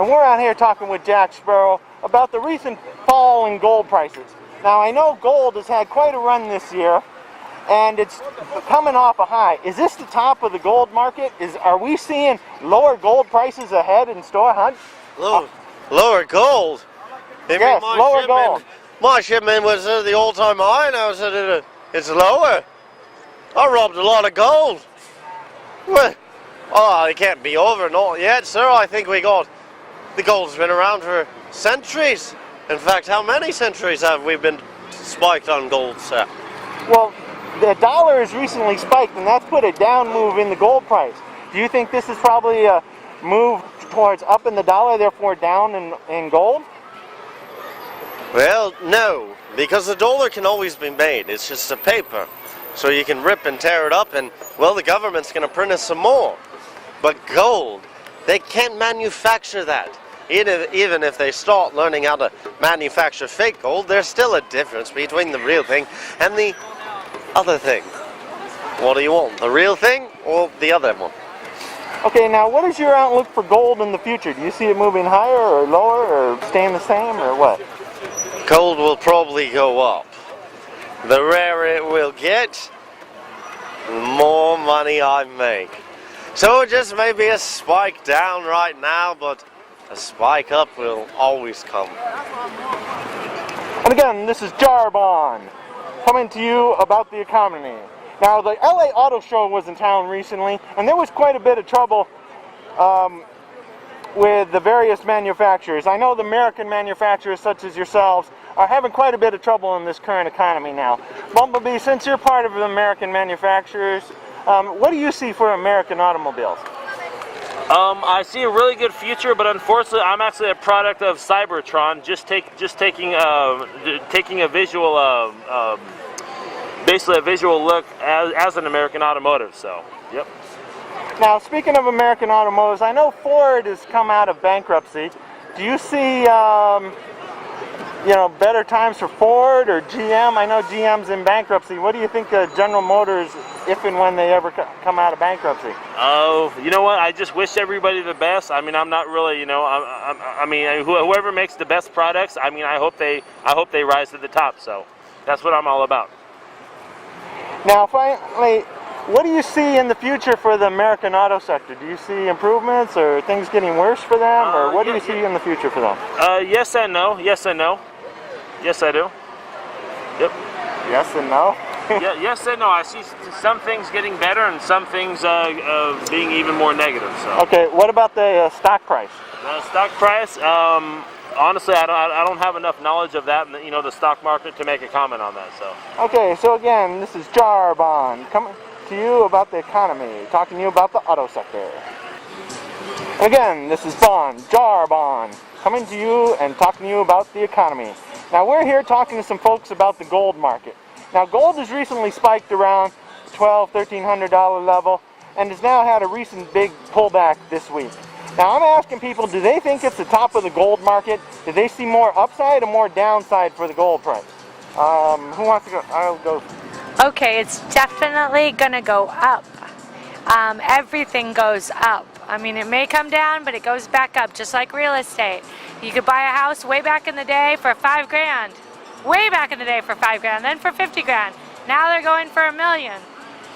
and we're out here talking with Jack Sparrow about the recent fall in gold prices. Now, I know gold has had quite a run this year, and it's coming off a high. Is this the top of the gold market? Are we seeing lower gold prices ahead in store, Hunt? Lower gold? Yes, lower gold. My shipment was at the all-time high, and I said it's lower. I robbed a lot of gold. Well, it can't be over, not yet, sir. I think the gold's been around for centuries. In fact, how many centuries have we been spiked on gold, sir? Well, the dollar has recently spiked, and that's put a down move in the gold price. Do you think this is probably a move towards up in the dollar, therefore down in gold? Well, no, because the dollar can always be made. It's just a paper. So you can rip and tear it up, and, well, the government's going to print us some more. But gold, they can't manufacture that. Even if they start learning how to manufacture fake gold, there's still a difference between the real thing and the other thing. What do you want, the real thing or the other one? Okay, now what is your outlook for gold in the future? Do you see it moving higher or lower or staying the same or what? Gold will probably go up. The rarer it will get, the more money I make. So it just may be a spike down right now, but a spike up will always come. And again, this is Jarbon coming to you about the economy. Now, the LA Auto Show was in town recently, and there was quite a bit of trouble with the various manufacturers. I know the American manufacturers, such as yourselves, are having quite a bit of trouble in this current economy now. Bumblebee, since you're part of the American manufacturers, what do you see for American automobiles? I see a really good future, but unfortunately, I'm actually a product of Cybertron. Taking a visual, basically a visual look as an American automotive. So, yep. Now, speaking of American automotives, I know Ford has come out of bankruptcy. Do you see, better times for Ford or GM? I know GM's in bankruptcy. What do you think of General Motors, if and when they ever come out of bankruptcy? Oh, you know what? I just wish everybody the best. I mean, I'm not really, whoever makes the best products, I mean, I hope they rise to the top. So, that's what I'm all about. Now, finally, what do you see in the future for the American auto sector? Do you see improvements or things getting worse for them? Or what do you see in the future for them? Yes and no. Yes and no. Yes, I do. Yep. Yes and no? Yes and no. I see some things getting better and some things being even more negative. So. Okay, what about the stock price? The stock price, honestly, I don't have enough knowledge of that, the stock market to make a comment on that. So. Okay, so again, this is Jarbon coming to you about the economy, talking to you about the auto sector. And again, this is Jarbon coming to you and talking to you about the economy. Now, we're here talking to some folks about the gold market. Now, gold has recently spiked around $1,200, $1,300 level and has now had a recent big pullback this week. Now, I'm asking people, do they think it's the top of the gold market? Do they see more upside or more downside for the gold price? Who wants to go? I'll go. Okay, it's definitely going to go up. Everything goes up. I mean, it may come down, but it goes back up, just like real estate. You could buy a house way back in the day for $5 grand. Way back in the day for $5 grand, then for 50 grand. Now they're going for $1 million.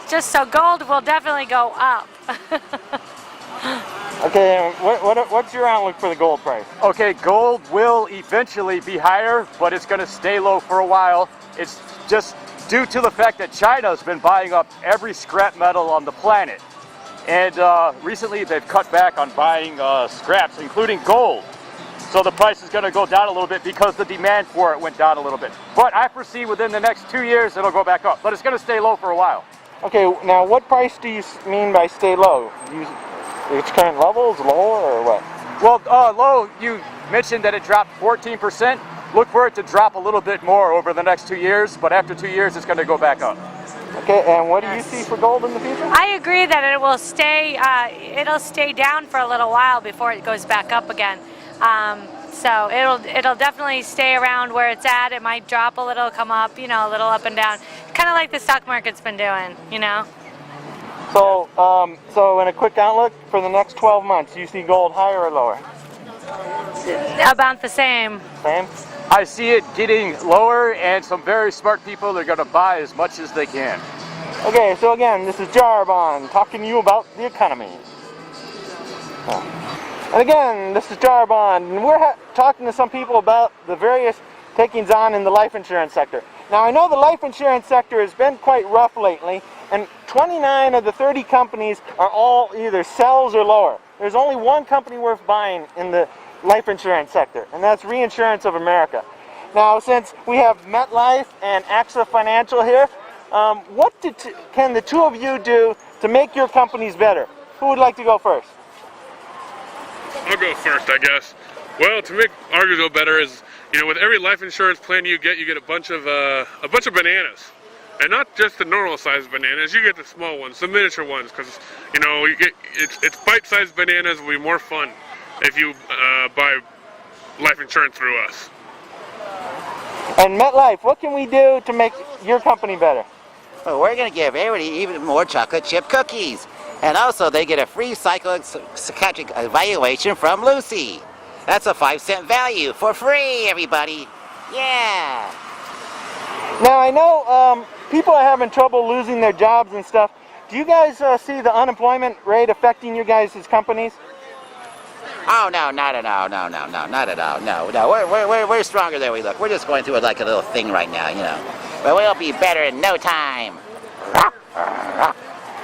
Just so gold will definitely go up. Okay, what's your outlook for the gold price? Okay, gold will eventually be higher, but it's going to stay low for a while. It's just due to the fact that China's been buying up every scrap metal on the planet. And recently they've cut back on buying scraps, including gold. So the price is going to go down a little bit because the demand for it went down a little bit. But I foresee within the next 2 years it'll go back up. But it's going to stay low for a while. Okay, now what price do you mean by stay low? Its current levels, lower, or what? Well, low, you mentioned that it dropped 14%. Look for it to drop a little bit more over the next 2 years, but after 2 years it's going to go back up. Okay, and what do you see for gold in the future? I agree that it will stay, it'll stay down for a little while before it goes back up again. So it'll definitely stay around where it's at. It might drop a little, come up, a little up and down. Kind of like the stock market's been doing, So in a quick outlook, for the next 12 months, do you see gold higher or lower? About the same. Same? I see it getting lower, and some very smart people are going to buy as much as they can. Okay, so again, this is Jarbon talking to you about the economy. And again, this is Jarbon, and we're talking to some people about the various takings on in the life insurance sector. Now, I know the life insurance sector has been quite rough lately, and 29 of the 30 companies are all either sells or lower. There's only one company worth buying in the life insurance sector, and that's Reinsurance of America. Now, since we have MetLife and AXA Financial here, what can the two of you do to make your companies better? Who would like to go first? I'll go first, I guess. Well, to make ours go better is, with every life insurance plan you get a bunch of bananas, and not just the normal sized bananas. You get the small ones, the miniature ones, because it's bite-sized bananas will be more fun if you buy life insurance through us. And MetLife, what can we do to make your company better? Well, we're going to give everybody even more chocolate chip cookies. And also, they get a free psychiatric evaluation from Lucy. That's a 5-cent value for free, everybody. Yeah. Now, I know people are having trouble losing their jobs and stuff. Do you guys see the unemployment rate affecting you guys' companies? Oh, no, not at all. No, not at all. No. We're stronger than we look. We're just going through like a little thing right now, But we'll be better in no time.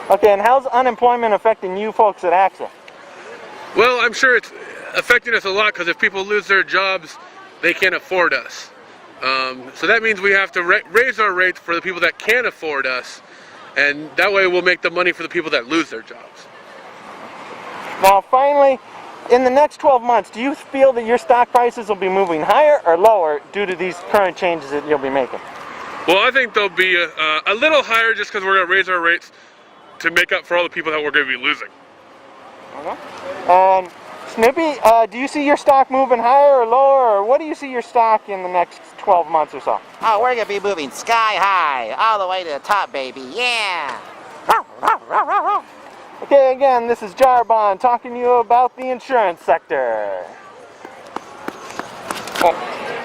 Okay, and how's unemployment affecting you folks at AXA? Well, I'm sure it's affecting us a lot because if people lose their jobs, they can't afford us. So that means we have to raise our rates for the people that can afford us, and that way we'll make the money for the people that lose their jobs. Now, finally, in the next 12 months, do you feel that your stock prices will be moving higher or lower due to these current changes that you'll be making? Well, I think they'll be a little higher just because we're going to raise our rates to make up for all the people that we're going to be losing. Okay. And Snoopy, do you see your stock moving higher or lower, or what do you see your stock in the next 12 months or so? Oh, we're going to be moving sky high, all the way to the top, baby. Yeah. Okay, again, this is Jarbon talking to you about the insurance sector.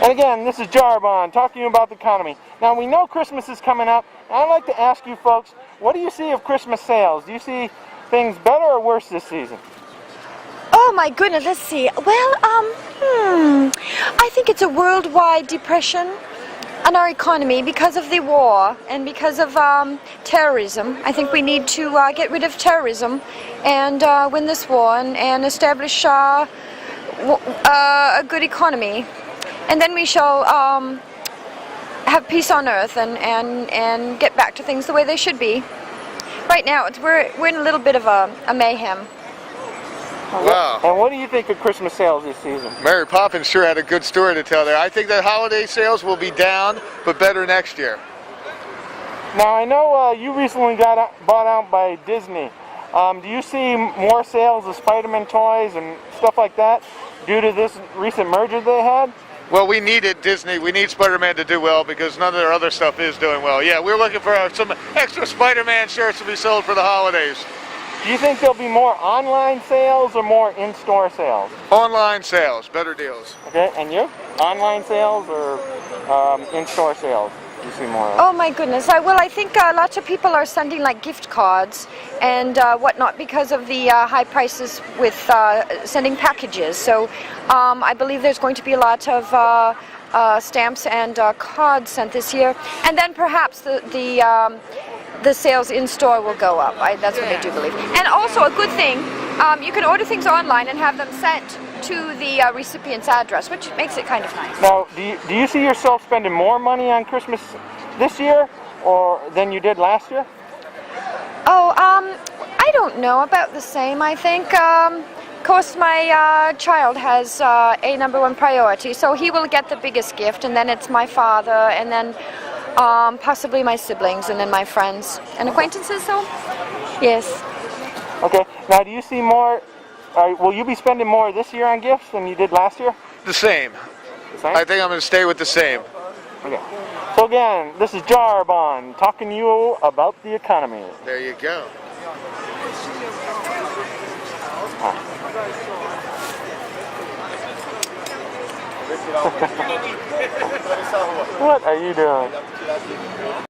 And again, this is Jarbon talking to you about the economy. Now, we know Christmas is coming up, and I'd like to ask you folks, what do you see of Christmas sales? Do you see things better or worse this season? Oh my goodness, let's see. Well, I think it's a worldwide depression on our economy because of the war and because of terrorism. I think we need to get rid of terrorism and win this war and establish a good economy. And then we shall have peace on earth and get back to things the way they should be. Right now, we're in a little bit of a mayhem. Wow. And what do you think of Christmas sales this season? Mary Poppins sure had a good story to tell there. I think that holiday sales will be down, but better next year. Now, I know you recently got bought out by Disney. Do you see more sales of Spider-Man toys and stuff like that due to this recent merger they had? Well, we needed Disney. We need Spider-Man to do well because none of their other stuff is doing well. Yeah, we're looking for some extra Spider-Man shirts to be sold for the holidays. Do you think there'll be more online sales or more in-store sales? Online sales, better deals. Okay, and you? Online sales or in-store sales? Do you see more of? Oh my goodness. I think lots of people are sending like gift cards and whatnot because of the high prices with sending packages. So I believe there's going to be a lot of stamps and cards sent this year. And then perhaps the sales in store will go up. That's what I do believe. And also a good thing, you can order things online and have them sent to the recipient's address, which makes it kind of nice. Now, do you see yourself spending more money on Christmas this year or than you did last year? Oh, I don't know, about the same, I think. Of course, my child has a #1 priority, so he will get the biggest gift, and then it's my father, and then possibly my siblings, and then my friends and acquaintances, so yes. Okay, now do you see more, will you be spending more this year on gifts than you did last year? The same. The same? I think I'm going to stay with the same. Okay. So again, this is Jarbon talking to you about the economy. There you go. What are you doing?